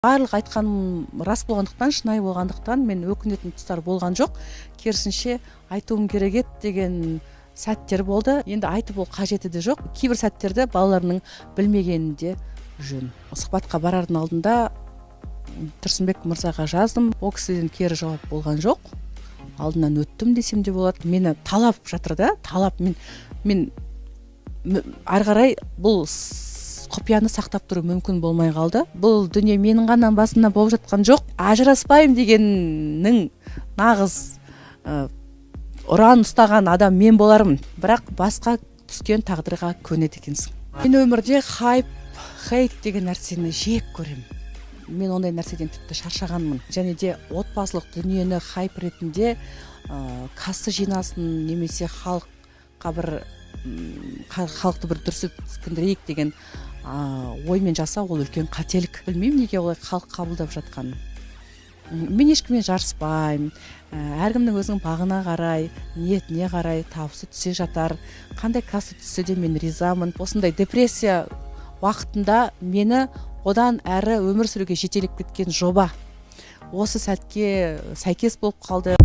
Барлық айтқаным рас болғандықтан, шынайы болғандықтан мен өкінетін тұстар болған жоқ. Керісінше айтуым керек еді деген сәттер болды. Енді айтып ол қажеті де жоқ. Кейбір сәттерді балаларының білмегенінде жөн. Сұхбатқа барардың алдында Тұрсынбек мырзаға жаздым. Ол кісіден кері жауап болған жоқ. Алдынан өттім десем де болады. Мені талап жатыр да, талап мен ары қарай бұл құпияны сақтап тұру мүмкін болмай қалды. Бұл дүние менің ғана басымда болып жатқан жоқ. Ажыраспаймын дегеннің нағыз ұран ұстаған адам мен болармын. Бірақ басқа түскен тағдырға көнеді екенсің. Мен өмірде хейт деген нәрсені жек көремін. Мен ондай нәрседен тіпті шаршағанмын. Және де отбасылық дүниені хайп ретінде кассы жинасын немесе халықты бір дүрсіткіндірейік деген оймен жасау ол үлкен қателік. Білмеймін неге олай халық қабылдап жатқанын. Мен ешкіммен жарыспаймын. Әркімнің өзінің бағына қарай, ниетіне қарай табысы түсе жатар. Қандай касса түссе де мен ризамын. Осындай депрессия уақытында мені одан әрі өмір сүруге жетелеп кеткен жоба осы сәтке сәйкес болып қалды.